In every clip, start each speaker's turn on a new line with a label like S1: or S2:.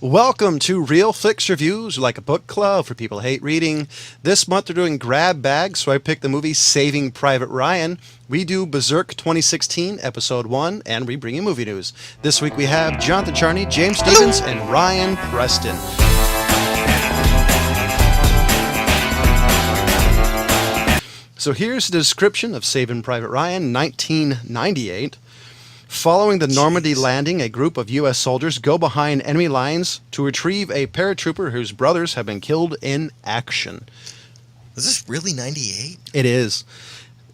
S1: Welcome to Real Flix Reviews, like a book club for people who hate reading. This month they're doing grab bags, so I picked the movie Saving Private Ryan. We do Berserk 2016, Episode 1, and we bring you movie news. This week we have Jonathan Charney, James Stevens, and Ryan Preston. So here's the description of Saving Private Ryan, 1998. Following the Normandy landing, a group of U.S. soldiers go behind enemy lines to retrieve a paratrooper whose brothers have been killed in action.
S2: Was this really 98?
S1: It is.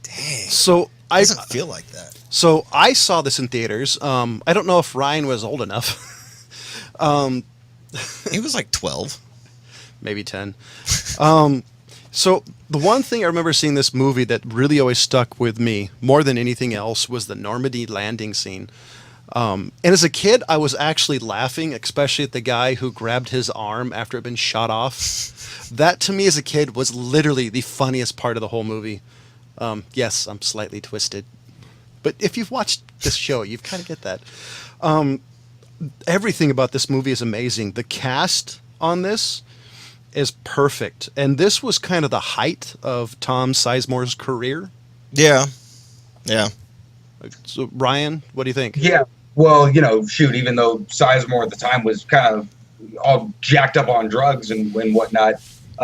S2: Dang.
S1: So
S2: It doesn't feel like that.
S1: So I saw this in theaters. I don't know if Ryan was old enough.
S2: He was like 12.
S1: Maybe 10. So the one thing I remember seeing this movie that really always stuck with me more than anything else was the Normandy landing scene. And as a kid, I was actually laughing, especially at the guy who grabbed his arm after it had been shot off. That, to me, as a kid, was literally the funniest part of the whole movie. Yes, I'm slightly twisted. But if you've watched this show, you kind of get that. Everything about this movie is amazing. The cast on this is perfect. And this was kind of the height of Tom Sizemore's career.
S2: Yeah.
S1: So, Ryan, what do you think?
S3: Yeah, well, shoot, even though Sizemore at the time was kind of all jacked up on drugs and whatnot,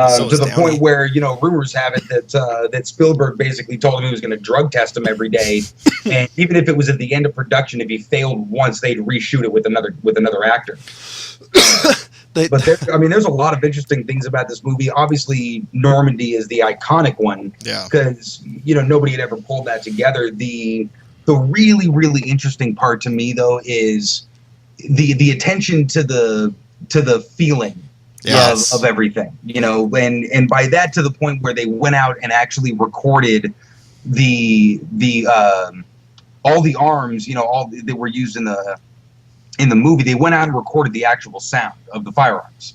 S2: So
S3: to the
S2: Downey.
S3: point where, rumors have it that Spielberg basically told him he was going to drug test him every day. And even if it was at the end of production, if he failed once, they'd reshoot it with another actor. But there's a lot of interesting things about this movie. Obviously, Normandy is the iconic one.
S2: Yeah.
S3: Because, nobody had ever pulled that together. The really, really interesting part to me, though, is the attention to the feeling
S2: Yes.
S3: of everything. And by that, to the point where they went out and actually recorded the all the arms, all that were used in the movie. They went out and recorded the actual sound of the firearms.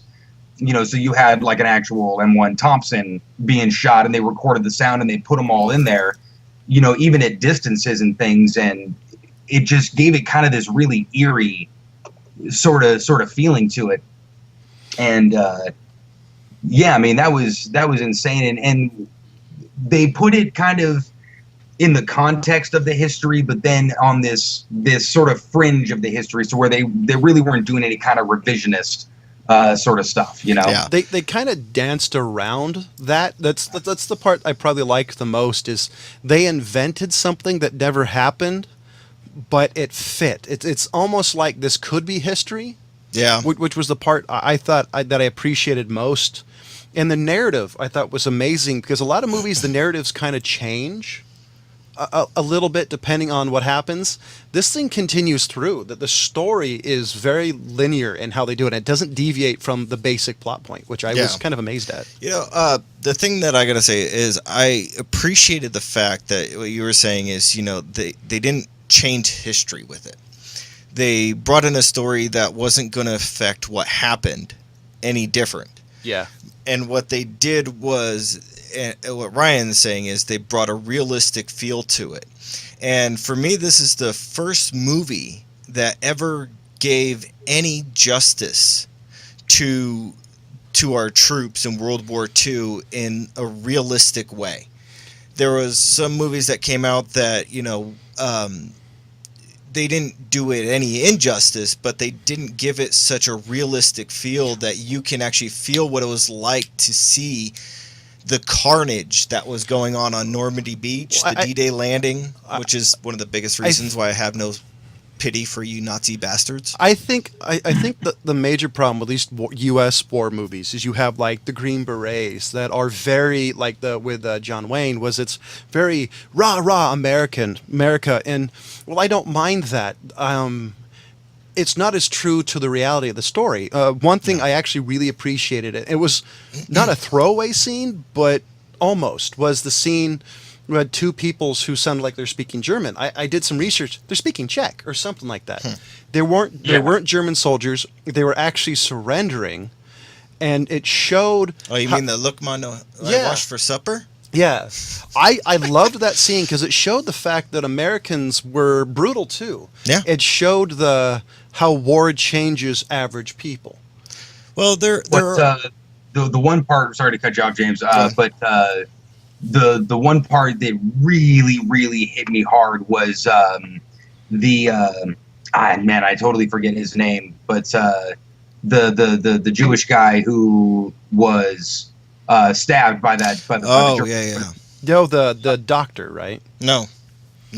S3: So you had like an actual M1 Thompson being shot, and they recorded the sound and they put them all in there, even at distances and things, and it just gave it kind of this really eerie sort of feeling to it. And that was insane, and they put it kind of in the context of the history, but then on this sort of fringe of the history, so where they really weren't doing any kind of revisionist sort of stuff,
S2: Yeah.
S1: They kind of danced around that. That's the part I probably liked the most, is they invented something that never happened, but it fit. It's almost like this could be history.
S2: Yeah.
S1: Which was the part I thought that I appreciated most. And the narrative I thought was amazing, because a lot of movies, the narratives kind of change a little bit depending on what happens. This thing continues through. That the story is very linear in how they do it. It doesn't deviate from the basic plot point, which I was kind of amazed at.
S2: The thing that I got to say is I appreciated the fact that what you were saying is, they didn't change history with it. They brought in a story that wasn't going to affect what happened any different.
S1: Yeah.
S2: And what they did was, what Ryan's saying is, they brought a realistic feel to it. And for me, this is the first movie that ever gave any justice to our troops in World War II in a realistic way. There was some movies that came out that, they didn't do it any injustice, but they didn't give it such a realistic feel that you can actually feel what it was like to see the carnage that was going on Normandy Beach, the D-Day landing, which is one of the biggest reasons why I have no pity for you Nazi bastards.
S1: I think the major problem with these U.S. war movies is you have like the Green Berets that are very like with John Wayne, was it's very rah America, and well, I don't mind that. It's not as true to the reality of the story. One thing I actually really appreciated, it was not a throwaway scene, but almost, was the scene. We had two peoples who sounded like they're speaking German. I did some research. They're speaking Czech or something like that. They weren't German soldiers. They were actually surrendering, and it showed.
S2: Oh, you mean the look man I washed for supper?
S1: Yeah, I loved that scene because it showed the fact that Americans were brutal too.
S2: Yeah,
S1: it showed how war changes average people.
S2: Well, there
S3: But
S2: are.
S3: the one part, sorry to cut you off, James, but the one part that really hit me hard was the man, I totally forget his name, but the Jewish guy who was stabbed by the
S2: Oh,
S3: German.
S2: yeah.
S1: Yo, the doctor, right?
S2: No. It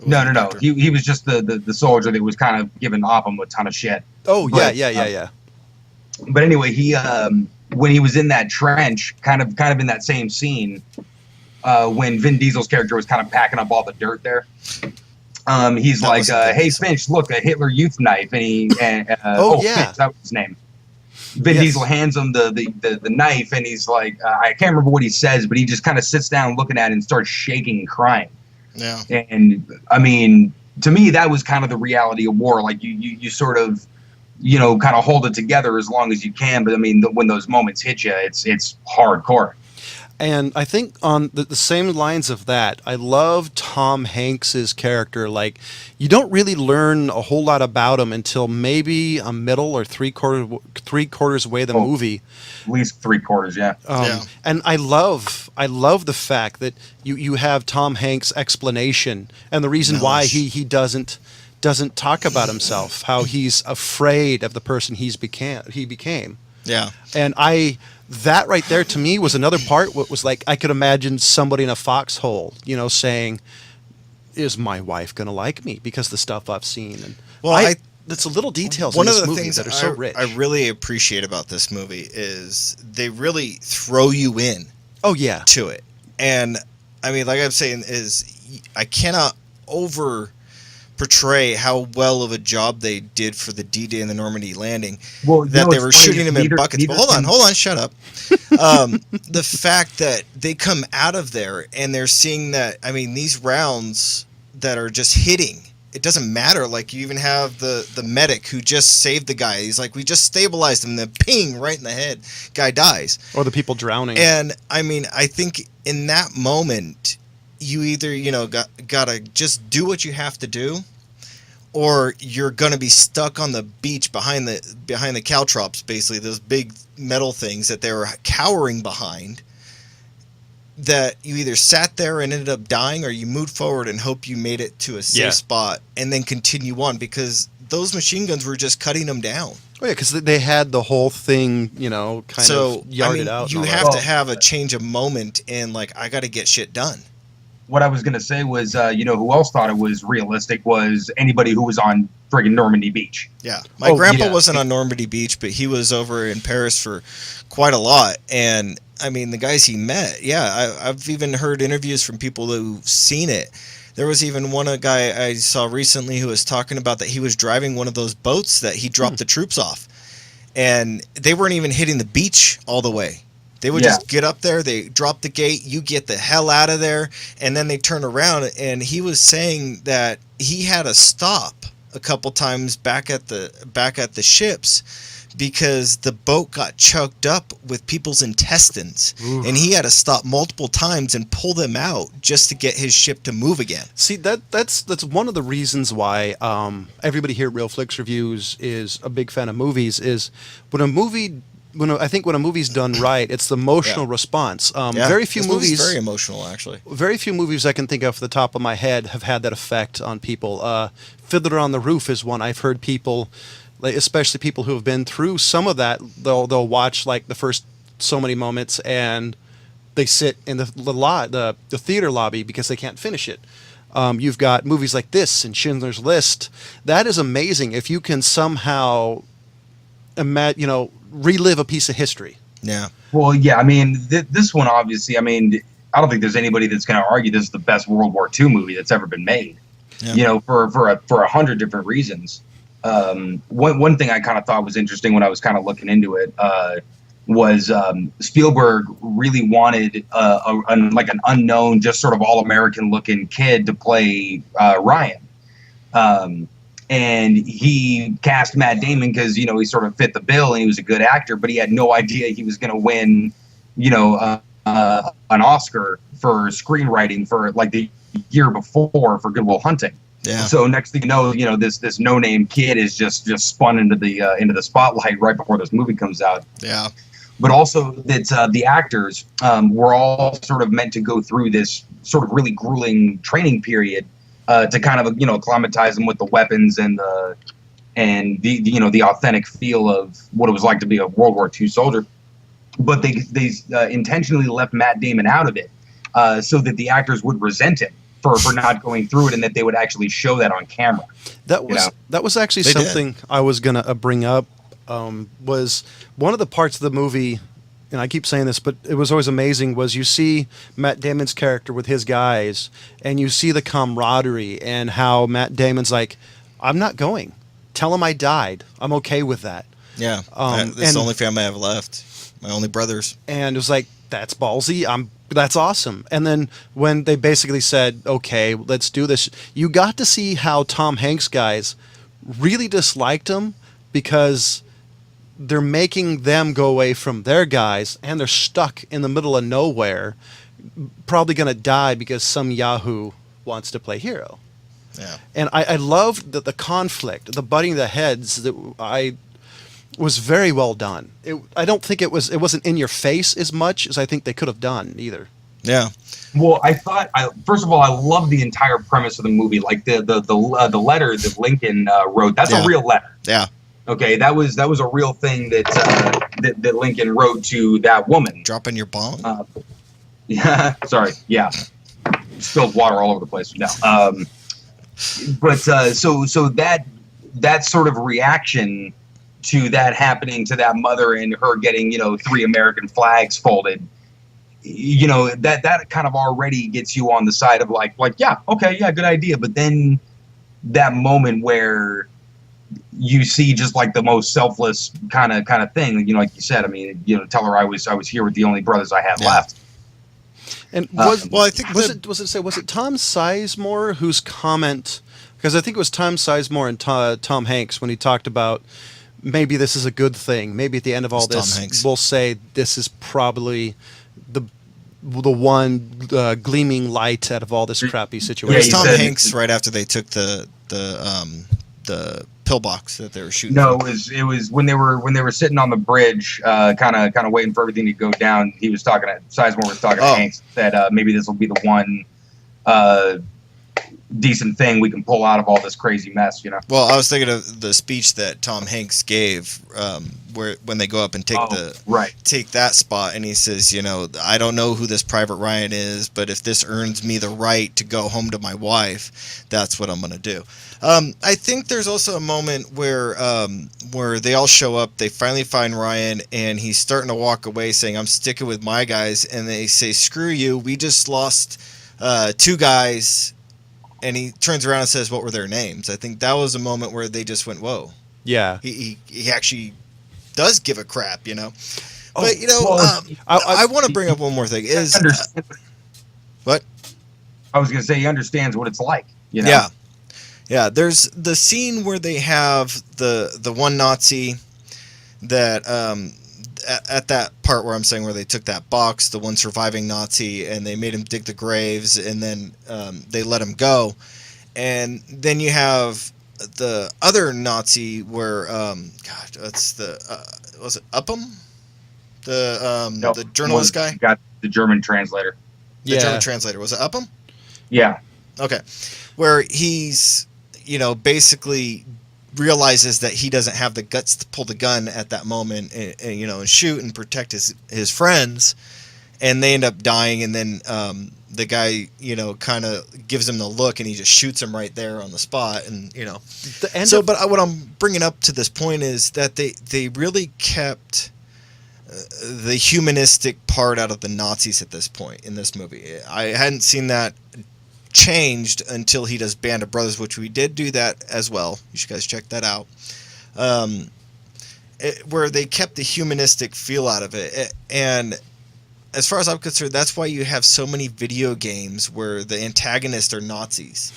S3: No,
S2: wasn't
S3: no.
S2: Doctor.
S3: He was just the soldier that was kind of giving Oppum a ton of shit.
S1: Oh,
S3: But,
S1: yeah.
S3: But anyway, he when he was in that trench, kind of in that same scene, when Vin Diesel's character was kind of packing up all the dirt there. He's
S2: That
S3: like,
S2: wasn't Vin
S3: "Hey
S2: Diesel.
S3: Finch, look, a Hitler Youth knife," and
S1: Oh, yeah.
S3: Finch, that was his name. Vin
S1: Yes.
S3: Diesel hands him the knife, and he's like, I can't remember what he says, but he just kind of sits down looking at it and starts shaking and crying.
S2: Yeah.
S3: And I mean, to me, that was kind of the reality of war. Like you sort of, kind of hold it together as long as you can. But I mean, when those moments hit you, it's hardcore.
S1: And I think on the same lines of that, I love Tom Hanks's character. Like, you don't really learn a whole lot about him until maybe a middle or three quarters away the movie.
S3: At least 3/4, yeah.
S2: Yeah.
S1: And I love the fact that you have Tom Hanks' explanation and the reason why
S2: Knowledge.
S1: he doesn't talk about himself, how he's afraid of the person he became.
S2: Yeah.
S1: And that right there to me was another part. What was like, I could imagine somebody in a foxhole, saying, "Is my wife gonna like me because the stuff I've seen?" And
S2: Well,
S1: that's the little details
S2: One
S1: in
S2: of
S1: this
S2: the
S1: movie
S2: things
S1: that are so rich.
S2: I really appreciate about this movie is they really throw you in
S1: Oh yeah,
S2: to it. And I mean, like I'm saying, is I cannot over portray how well of a job they did for the D-Day and the Normandy landing.
S3: Well,
S2: That they were
S3: it's funny,
S2: shooting them in
S3: neither-
S2: buckets. But
S3: neither
S2: hold on, shut up. The fact that they come out of there and they're seeing that, I mean, these rounds that are just hitting, it doesn't matter. Like, you even have the medic who just saved the guy. He's like, we just stabilized him. The ping right in the head. Guy dies.
S1: or the people drowning.
S2: And I mean, I think in that moment, you either, gotta just do what you have to do, or you're gonna be stuck on the beach behind the caltrops, basically those big metal things that they were cowering behind. That you either sat there and ended up dying, or you moved forward and hope you made it to a safe spot and then continue on, because those machine guns were just cutting them down.
S1: Oh yeah, because they had the whole thing, kind of yarded out.
S2: You
S1: and all
S2: have
S1: that.
S2: to have a change of moment and like, I got to get shit done.
S3: What I was gonna say was, who else thought it was realistic was anybody who was on friggin' Normandy Beach.
S2: Yeah, my grandpa
S1: yeah.
S2: wasn't on Normandy Beach, but he was over in Paris for quite a lot. And I mean, the guys he met, I've even heard interviews from people who've seen it. There was even one guy I saw recently who was talking about that he was driving one of those boats that he dropped the troops off, and they weren't even hitting the beach all the way. They would just get up there, they drop the gate, you get the hell out of there, and then they turn around. And he was saying that he had to stop a couple times back at the ships because the boat got choked up with people's intestines.
S1: Oof.
S2: And he had to stop multiple times and pull them out just to get his ship to move again.
S1: See, that's one of the reasons why everybody here at Real Flix Reviews is a big fan of movies. Is when a movie's done right, it's the emotional response. Very few
S2: This movie's
S1: movies,
S2: very emotional, actually.
S1: very few movies I can think of off the top of my head have had that effect on people. Fiddler on the Roof is one I've heard people, like, especially people who have been through some of that. They'll watch like the first so many moments and they sit in the theater lobby because they can't finish it. You've got movies like this and Schindler's List. That is amazing if you can somehow relive a piece of history.
S2: Yeah.
S3: Well, yeah, I mean, this one, obviously, I mean, I don't think there's anybody that's going to argue this is the best World War II movie that's ever been made.
S2: Yeah.
S3: For 100 different reasons. One thing I kind of thought was interesting when I was kind of looking into it was Spielberg really wanted an unknown, just sort of all-American looking kid to play Ryan. And he cast Matt Damon because, he sort of fit the bill and he was a good actor, but he had no idea he was going to win, an Oscar for screenwriting for like the year before for Good Will Hunting.
S2: Yeah.
S3: So next thing you know, this no name kid is just spun into the spotlight right before this movie comes out.
S2: Yeah.
S3: But also that the actors were all sort of meant to go through this sort of really grueling training period to kind of acclimatize them with the weapons and the authentic feel of what it was like to be a World War II soldier. But they intentionally left Matt Damon out of it so that the actors would resent him for not going through it, and that they would actually show that on camera.
S1: That was actually
S2: They
S1: something
S2: did.
S1: I was gonna bring up. Was one of the parts of the movie, and I keep saying this, but it was always amazing, was you see Matt Damon's character with his guys, and you see the camaraderie and how Matt Damon's like, I'm not going. Tell him I died. I'm okay with that.
S2: Yeah. This is
S1: and-
S2: the only family I have left. My only brothers.
S1: And it was like, that's ballsy. That's awesome. And then when they basically said, okay, let's do this, you got to see how Tom Hanks guys really disliked him because they're making them go away from their guys, and they're stuck in the middle of nowhere, probably going to die because some Yahoo wants to play hero.
S2: Yeah.
S1: And I loved the conflict, the butting of the heads that was very well done. I don't think it wasn't in your face as much as I think they could have done either.
S2: Yeah.
S3: Well, first of all, I love the entire premise of the movie. Like the letter that Lincoln wrote. That's a real letter.
S2: Yeah.
S3: Okay, that was a real thing that Lincoln wrote to that woman.
S2: Dropping your bomb?
S3: Yeah, sorry. Yeah, spilled water all over the place. No. But so that sort of reaction to that happening to that mother and her getting 3 American flags folded, that kind of already gets you on the side of like yeah, okay, yeah, good idea. But then that moment where you see just like the most selfless kind of thing, like you said, I mean, tell her I was here with the only brothers I had left.
S1: And
S2: I think
S1: was it Tom Sizemore whose comment? Because I think it was Tom Sizemore and Tom Hanks when he talked about maybe this is a good thing. Maybe at the end of all this, we'll say this is probably the one gleaming light out of all this crappy situation.
S2: It was Tom
S3: said-
S2: Hanks right after they took the pillbox that they were shooting.
S3: No, it was when they were sitting on the bridge, kind of waiting for everything to go down. He was talking to Sizemore was talking to Hanks, that maybe this will be the one decent thing we can pull out of all this crazy mess.
S2: Well, I was thinking of the speech that Tom Hanks gave, where when they go up and take take that spot, and he says, I don't know who this Private Ryan is, but if this earns me the right to go home to my wife, that's what I'm going to do. I think there's also a moment where they all show up, they finally find Ryan, and he's starting to walk away saying, I'm sticking with my guys, and they say, screw you, we just lost 2 guys, and he turns around and says, what were their names? I think that was a moment where they just went, whoa.
S1: Yeah.
S2: He actually does give a crap, But,
S1: I
S2: I want to bring up one more thing. What?
S3: I was going to say he understands what it's like.
S2: Yeah. Yeah, there's the scene where they have the one Nazi that at that part where I'm saying where they took that box, the one surviving Nazi, and they made him dig the graves, and then they let him go. And then you have the other Nazi where was it Upham? The journalist guy?
S3: Got the German translator.
S2: The German translator. Was it Upham?
S3: Yeah.
S2: Okay. Where he's basically realizes that he doesn't have the guts to pull the gun at that moment and shoot and protect his friends, and they end up dying, and then the guy kind of gives him the look, and he just shoots him right there on the spot, and but what I'm bringing up to this point is that they really kept the humanistic part out of the Nazis at this point in this movie. I hadn't seen that changed until he does Band of Brothers, which we did do that as well. You should guys check that out. Where they kept the humanistic feel out of it. And as far as I'm concerned, that's why you have so many video games where the antagonists are Nazis,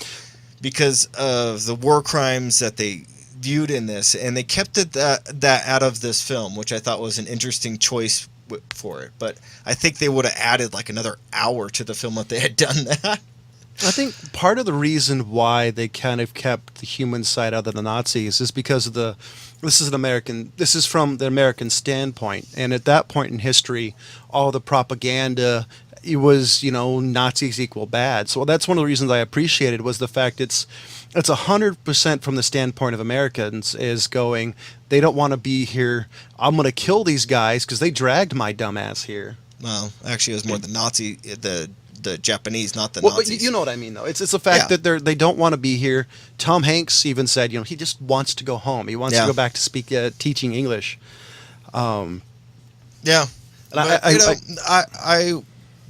S2: because of the war crimes that they viewed in this, and they kept that out of this film, which I thought was an interesting choice for it. But I think they would have added like another hour to the film if they had done that.
S1: I think part of the reason why they kind of kept the human side out of the Nazis is because of this is from the American standpoint. And at that point in history, all the propaganda, it was, Nazis equal bad. So that's one of the reasons I appreciated was the fact it's 100% from the standpoint of Americans is going, they don't want to be here. I'm going to kill these guys because they dragged my dumbass here.
S2: Well, actually, it was more the Japanese, not the
S1: Well, but
S2: Nazis.
S1: you know what I mean, though. It's the fact that they don't want to be here. Tom Hanks even said, he just wants to go home. He wants to go back to teaching English.
S2: Yeah,
S1: And
S2: I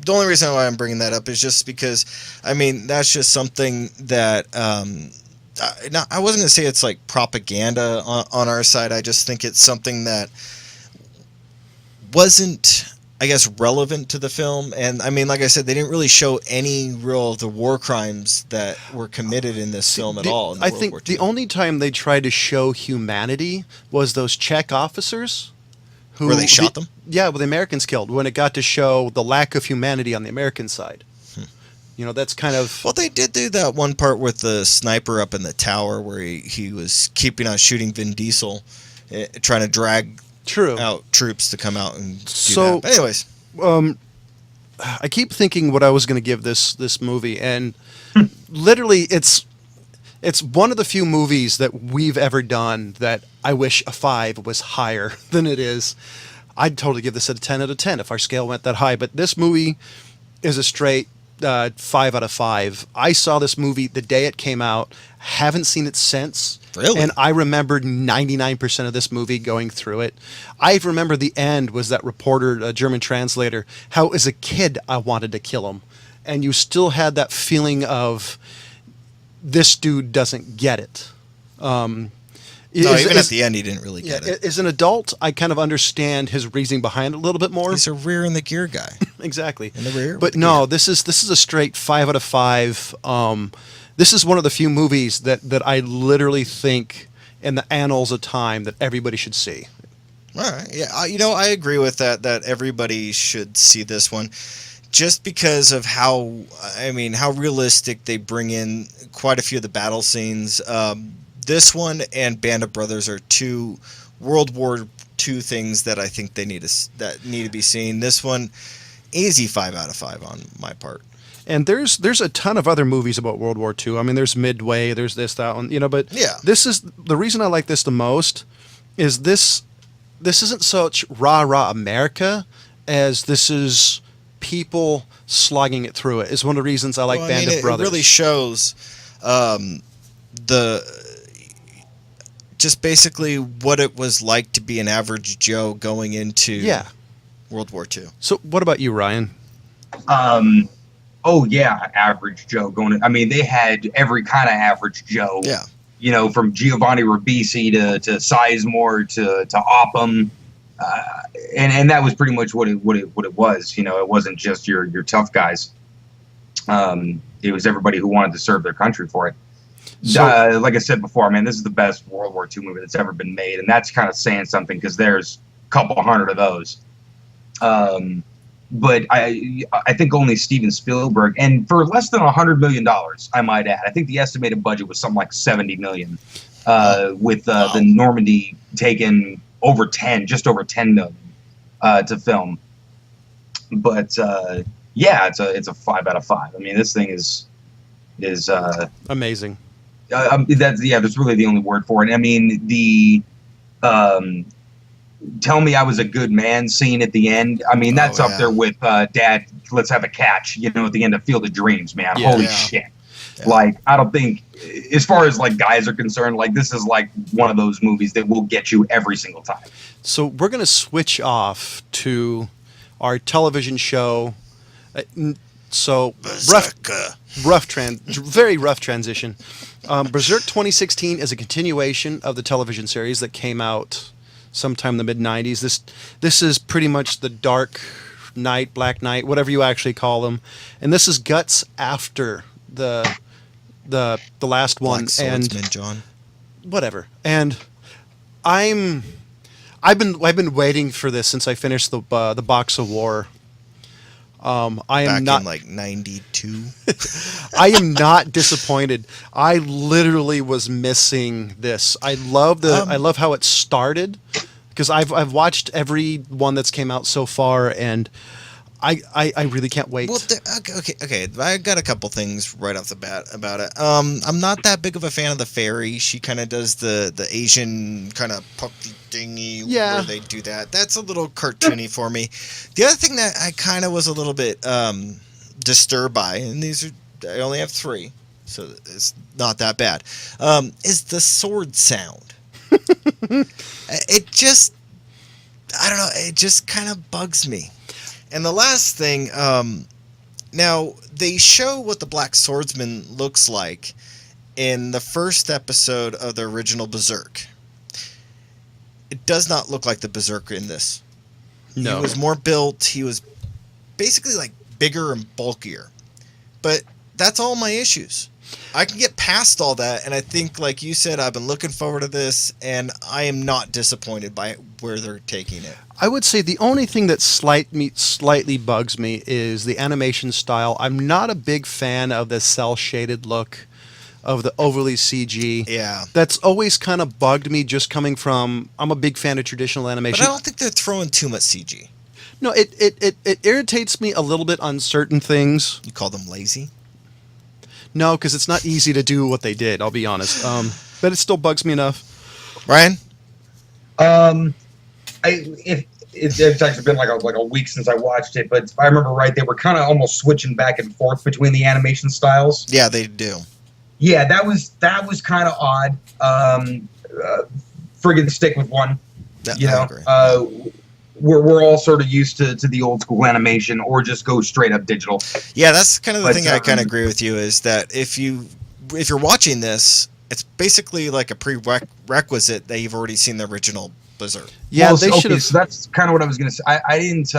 S2: the only reason why I'm bringing that up is just because, that's just something that I wasn't gonna say it's like propaganda on our side. I just think it's something that wasn't, I guess, relevant to the film. And like I said, they didn't really show any real the war crimes that were committed in this film at all. In
S1: I
S2: World
S1: think
S2: War II.
S1: the only time they tried to show humanity was those Czech officers.
S2: Where they shot them?
S1: Yeah, well, the Americans killed when it got to show the lack of humanity on the American side. That's kind of...
S2: Well, they did do that one part with the sniper up in the tower where he was keeping on shooting Vin Diesel, trying to drag out troops to come out and do that. But anyways.
S1: I keep thinking what I was going to give this movie, and literally it's one of the few movies that we've ever done that I wish a 5 was higher than it is. I'd totally give this a 10 out of 10 if our scale went that high, but this movie is a straight 5 out of 5. I saw this movie the day it came out, haven't seen it since.
S2: Really?
S1: And I remembered 99% of this movie going through it. I remember the end was that reporter, a German translator, how as a kid I wanted to kill him. And you still had that feeling of this dude doesn't get it.
S2: Even at the end, he didn't really get it.
S1: As an adult, I kind of understand his reasoning behind it a little bit more.
S2: He's a rear in the gear guy.
S1: Exactly.
S2: In the rear.
S1: But no, this is a straight 5 out of 5. This is one of the few movies that I literally think in the annals of time that everybody should see.
S2: All right. Yeah. I agree with that everybody should see this one. Just because of how realistic they bring in quite a few of the battle scenes. This one and Band of Brothers are two World War II things that I think that need to be seen. This one, easy 5 out of 5 on my part.
S1: And there's a ton of other movies about World War II. There's Midway, there's this, that one, but this is the reason I like this the most is this isn't such rah-rah America as this is people slogging it through it. Is one of the reasons I like Band of Brothers.
S2: It really shows just basically what it was like to be an average Joe going into World War II.
S1: So what about you, Ryan?
S3: Oh yeah, average Joe going. They had every kind of average Joe.
S2: Yeah.
S3: From Giovanni Ribisi to Sizemore to Oppum, and that was pretty much what it was. It wasn't just your tough guys. It was everybody who wanted to serve their country for it. So, like I said before, this is the best World War II movie that's ever been made, and that's kind of saying something because there's a couple hundred of those. But I think only Steven Spielberg, and for less than $100 million, I might add. I think the estimated budget was something like $70 million, with the Normandy taking just over 10 million to film. But it's a 5 out of 5. This thing is
S1: amazing.
S3: That's really the only word for it. Tell me I was a good man scene at the end. That's up there with Dad, let's have a catch, at the end of Field of Dreams, man. Holy shit. Yeah. I don't think, as far as guys are concerned, this is one of those movies that will get you every single time.
S1: So we're going to switch off to our television show. So very rough transition. Berserk 2016 is a continuation of the television series that came out sometime in the mid-90s. This is pretty much the Dark Knight, Black Knight, whatever you actually call them, and this is Guts after the last one.
S2: Black Swordsman, John.
S1: Whatever. And I've been waiting for this since I finished the Box of War. I am
S2: Back
S1: not
S2: in like 92.
S1: I am not disappointed. I literally was missing this. I love how it started, because I've watched every one that's came out so far, and I really can't wait.
S2: Well, okay. I got a couple things right off the bat about it. I'm not that big of a fan of the fairy. She kind of does the Asian kind of puffy thingy where they do that. That's a little cartoony for me. The other thing that I kind of was a little bit disturbed by, and I only have 3, so it's not that bad, is the sword sound. It just, I don't know, it just kind of bugs me. And the last thing, now they show what the Black Swordsman looks like in the first episode of the original Berserk. It does not look like the Berserker in this. No. He was more built. He was basically like bigger and bulkier. But that's all my issues. I can get past all that, and I think, like you said, I've been looking forward to this, and I am not disappointed by where they're taking it.
S1: I would say the only thing that slightly bugs me is the animation style. I'm not a big fan of the cel-shaded look of the overly CG.
S2: Yeah.
S1: That's always kind of bugged me, just coming from, I'm a big fan of traditional animation.
S2: But I don't think they're throwing too much CG.
S1: No, it irritates me a little bit on certain things.
S2: You call them lazy?
S1: No, because it's not easy to do what they did, I'll be honest. But it still bugs me enough.
S2: Ryan?
S3: It's actually been like a week since I watched it, but if I remember right, they were kind of almost switching back and forth between the animation styles.
S2: Yeah, they do.
S3: Yeah, that was kind of odd. Friggin' stick with one.
S2: I agree.
S3: We're all sort of used to the old school animation, or just go straight up digital.
S2: Yeah, that's kind of the thing I kind of agree with you, is that if you're watching this, it's basically like a prerequisite that you've already seen the original Berserk.
S1: Yeah, they should have.
S3: So that's kind of what I was going to say. I didn't.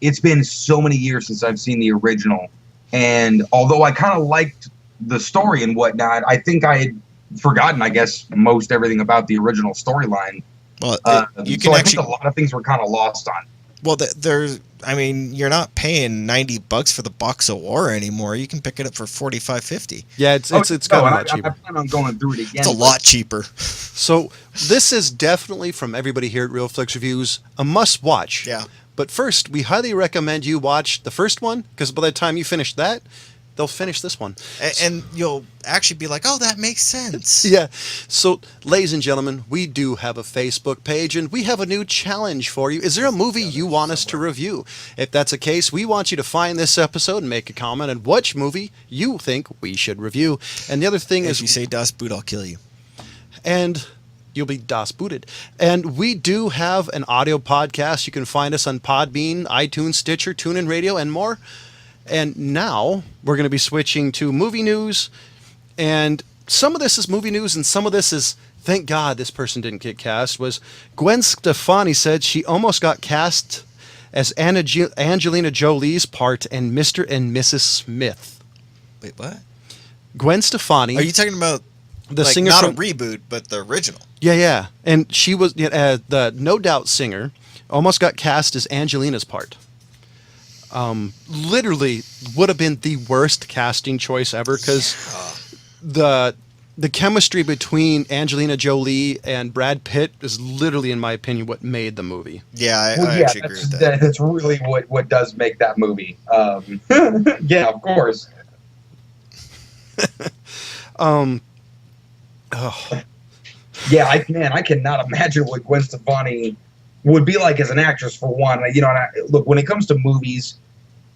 S3: It's been so many years since I've seen the original, and although I kind of liked the story and whatnot, I think I had forgotten, I guess, most everything about the original storyline.
S2: Well,
S3: I think a lot of things were kind of lost on.
S2: Well, you're not paying $90 for the box of war anymore. You can pick it up for $45.50.
S1: Yeah, it's got a lot cheaper.
S3: I plan on going through it again.
S2: It's a lot cheaper.
S1: So this is definitely, from everybody here at Real Flix Reviews, a must-watch.
S2: Yeah.
S1: But first, we highly recommend you watch the first one, because by the time you finish that, they'll finish this one.
S2: And you'll actually be like, oh, that makes sense.
S1: Yeah. So, ladies and gentlemen, we do have a Facebook page, and we have a new challenge for you. Is there a movie you want us to review? If that's the case, we want you to find this episode and make a comment on which movie you think we should review. And the other thing is,
S2: if you say Das Boot, I'll kill you.
S1: And you'll be Das Booted. And we do have an audio podcast. You can find us on Podbean, iTunes, Stitcher, TuneIn Radio, and more. And now we're going to be switching to movie news, and some of this is movie news and some of this is, thank God this person didn't get cast, was Gwen Stefani said she almost got cast as Angelina Jolie's part in Mr. and Mrs. Smith.
S2: Wait, what?
S1: Gwen Stefani.
S2: Are you talking about
S1: the singer
S2: not
S1: from,
S2: a reboot, but the original?
S1: Yeah. And she was the No Doubt singer, almost got cast as Angelina's part. Literally would have been the worst casting choice ever, because the chemistry between Angelina Jolie and Brad Pitt is literally, in my opinion, what made the movie.
S2: Yeah, I actually agree with that.
S3: That's really what does make that movie. Yeah, of course. Yeah, I cannot imagine what Gwen Stefani would be like as an actress, for one. And look, when it comes to movies,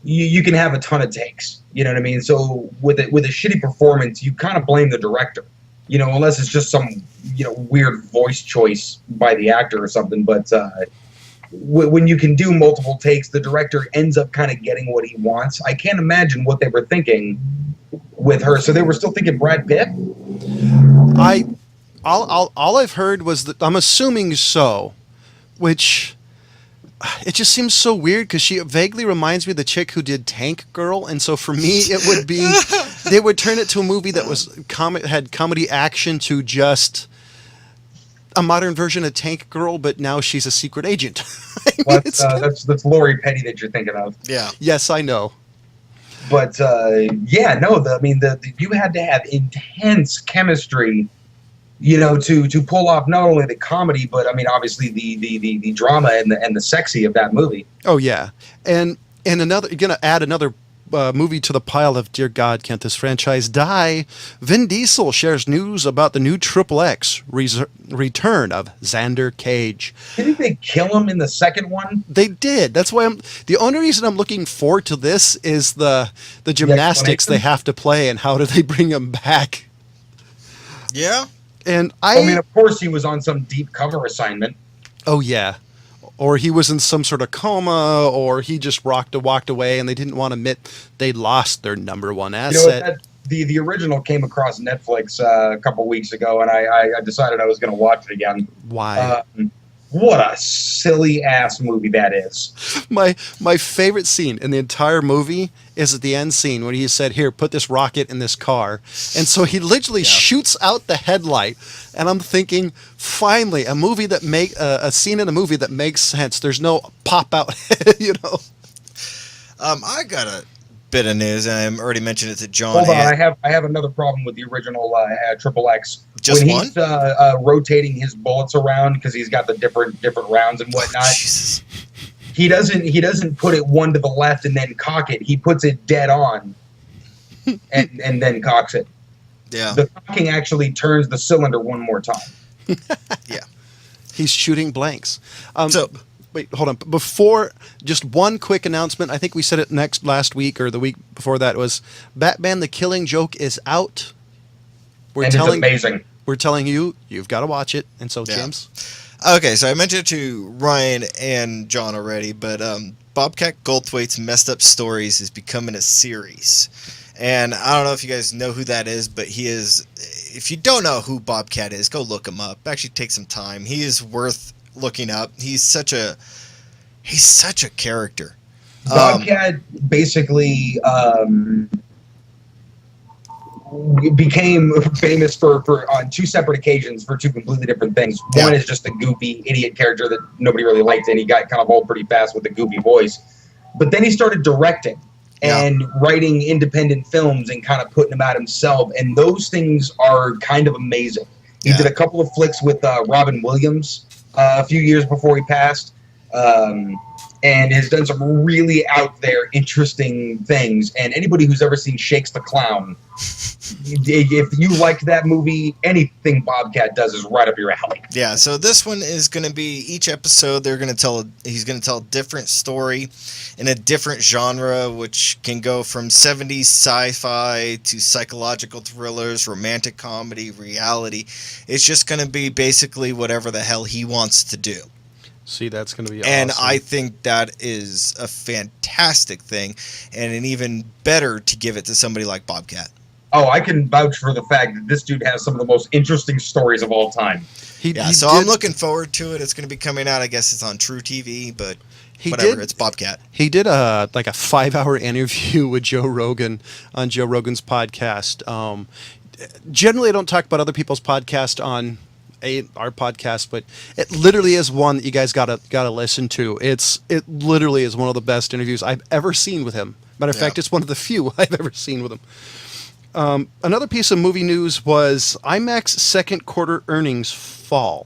S3: you can have a ton of takes. You know what I mean? So with a shitty performance, you kind of blame the director. Unless it's just some weird voice choice by the actor or something. But when you can do multiple takes, the director ends up kind of getting what he wants. I can't imagine what they were thinking with her. So they were still thinking Brad Pitt?
S1: All I've heard was that, I'm assuming so, which it just seems so weird, because she vaguely reminds me of the chick who did Tank Girl, and so for me it would be they would turn it to a movie that was had comedy action to just a modern version of Tank Girl, but now she's a secret agent.
S3: Well, that's Lori Petty that you're thinking of.
S2: Yeah.
S1: Yes, I know.
S3: But yeah, no, you had to have intense chemistry, to pull off not only the comedy, but I mean, obviously the drama and the sexy of that movie.
S1: Oh yeah, and another, you're gonna add another movie to the pile of, dear God, can't this franchise die? Vin Diesel shares news about the new Triple X return of Xander Cage.
S3: Didn't they kill him in the second one?
S1: They did. That's why the only reason I'm looking forward to this is the gymnastics they have to play and how do they bring him back.
S2: Yeah.
S1: And
S3: I mean, of course, he was on some deep cover assignment.
S1: Oh yeah. Or he was in some sort of coma, or he just walked away, and they didn't want to admit they lost their number one asset.
S3: The original came across Netflix a couple weeks ago, and I decided I was going to watch it again.
S1: Why?
S3: What a silly ass movie that is.
S1: My favorite scene in the entire movie is at the end scene when he said, "Here, put this rocket in this car," and so he literally shoots out the headlight. And I'm thinking, finally, a movie that a scene in a movie that makes sense. There's no pop out,
S2: I got a bit of news, and I already mentioned it to John.
S3: Hold on, I have another problem with the original Triple X.
S2: Just
S3: when
S2: one?
S3: He's rotating his bullets around because he's got the different rounds and whatnot.
S2: Jesus.
S3: He doesn't put it one to the left and then cock it. He puts it dead on, and then cocks it.
S2: Yeah.
S3: The cocking actually turns the cylinder one more time.
S2: Yeah.
S1: He's shooting blanks.
S2: So
S1: wait, hold on. Before, just one quick announcement. I think we said it last week or the week before that, was Batman: The Killing Joke is out.
S3: It's amazing.
S1: We're telling you, you've got to watch it. And so, James.
S2: Okay, so I mentioned it to Ryan and John already, but Bobcat Goldthwait's Messed Up Stories is becoming a series. And I don't know if you guys know who that is, but he is, if you don't know who Bobcat is, go look him up. Actually take some time. He is worth looking up. He's such a character.
S3: Bobcat basically became famous for on two separate occasions for two completely different things. One is just a goofy idiot character that nobody really liked, and he got kind of old pretty fast with the goofy voice. But then he started directing and writing independent films and kind of putting them out himself, and those things are kind of amazing. He did a couple of flicks with Robin Williams a few years before he passed, and has done some really out there, interesting things. And anybody who's ever seen Shakes the Clown, if you liked that movie, anything Bobcat does is right up your alley.
S2: Yeah, so this one is going to be, each episode he's going to tell a different story in a different genre, which can go from 70s sci-fi to psychological thrillers, romantic comedy, reality. It's just going to be basically whatever the hell he wants to do.
S1: See, that's going to be awesome.
S2: And I think that is a fantastic thing, and an even better to give it to somebody like Bobcat.
S3: Oh, I can vouch for the fact that this dude has some of the most interesting stories of all time.
S2: I'm looking forward to it. It's going to be coming out. I guess it's on True TV, but whatever. It's Bobcat.
S1: He did a 5-hour interview with Joe Rogan on Joe Rogan's podcast. Generally, I don't talk about other people's podcast on our podcast, but it literally is one that you guys gotta listen to. It literally is one of the best interviews I've ever seen with him. Matter of fact, it's one of the few I've ever seen with him. Another piece of movie news was IMAX second quarter earnings fall.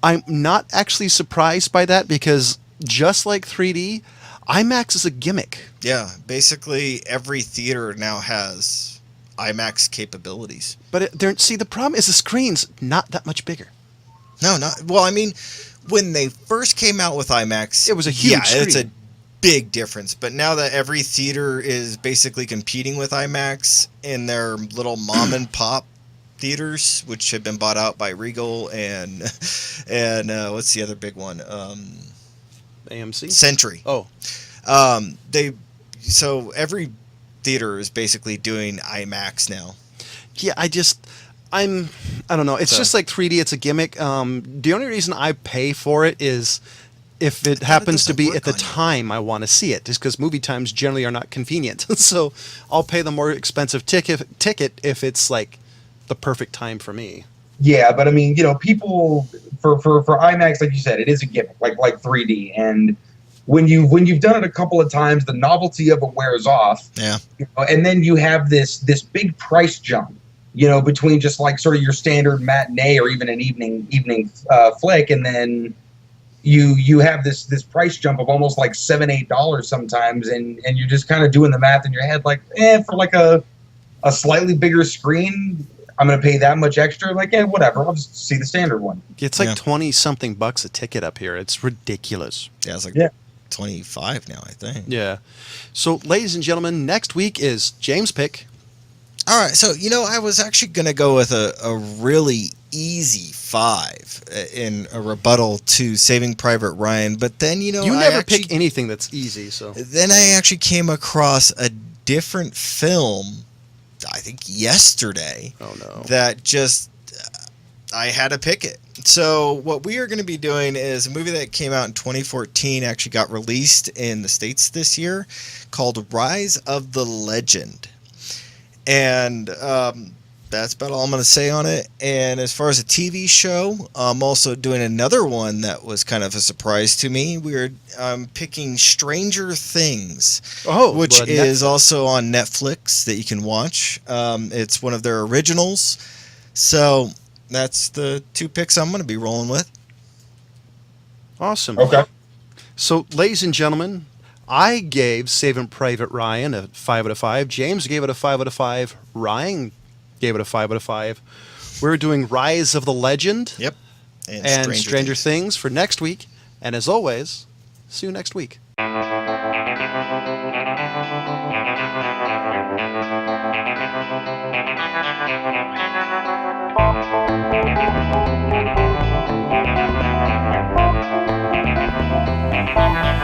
S1: I'm not actually surprised by that because just like 3D, IMAX is a gimmick.
S2: Yeah, basically every theater now has IMAX capabilities.
S1: But the problem is the screen's not that much bigger.
S2: No, not well. I mean, when they first came out with IMAX,
S1: it was a huge screen.
S2: It's a big difference. But now that every theater is basically competing with IMAX in their little mom and pop theaters, which have been bought out by Regal and what's the other big one?
S1: AMC?
S2: Century.
S1: Oh,
S2: so every theater is basically doing IMAX now.
S1: Yeah, I don't know. It's just like 3D. It's a gimmick. The only reason I pay for it is if it happens to be at the time I want to see it, just because movie times generally are not convenient. So I'll pay the more expensive ticket if it's like the perfect time for me.
S3: Yeah, but I mean, people for IMAX, like you said, it is a gimmick, like 3D. And when you've done it a couple of times, the novelty of it wears off.
S2: Yeah.
S3: And then you have this big price jump, between just like sort of your standard matinee or even an evening flick, and then you have this price jump of almost like $7-8 sometimes, and you're just kind of doing the math in your head, like, for like a slightly bigger screen, I'm gonna pay that much extra. Like, whatever, I'll just see the standard one.
S1: It's like 20-something bucks a ticket up here. It's ridiculous.
S2: Yeah, it's like 25 now, I think.
S1: Yeah. So, ladies and gentlemen, next week is James' pick.
S2: All right, so I was actually gonna go with a really easy 5 in a rebuttal to Saving Private Ryan, but then
S1: you never pick anything that's easy. So
S2: then I actually came across a different film, I think yesterday.
S1: Oh no!
S2: That just I had to pick it. So what we are going to be doing is a movie that came out in 2014, actually got released in the States this year, called Rise of the Legend. And that's about all I'm going to say on it. And as far as a TV show, I'm also doing another one that was kind of a surprise to me. I'm picking Stranger Things, which is also on Netflix that you can watch. It's one of their originals. So that's the 2 picks I'm going to be rolling with.
S1: Awesome.
S3: Okay.
S1: So, ladies and gentlemen, I gave Saving Private Ryan a 5 out of 5. James gave it a 5 out of 5. Ryan gave it a 5 out of 5. We're doing Rise of the Legend.
S2: Yep.
S1: And Stranger Things for next week. And as always, see you next week.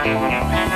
S4: Thank you.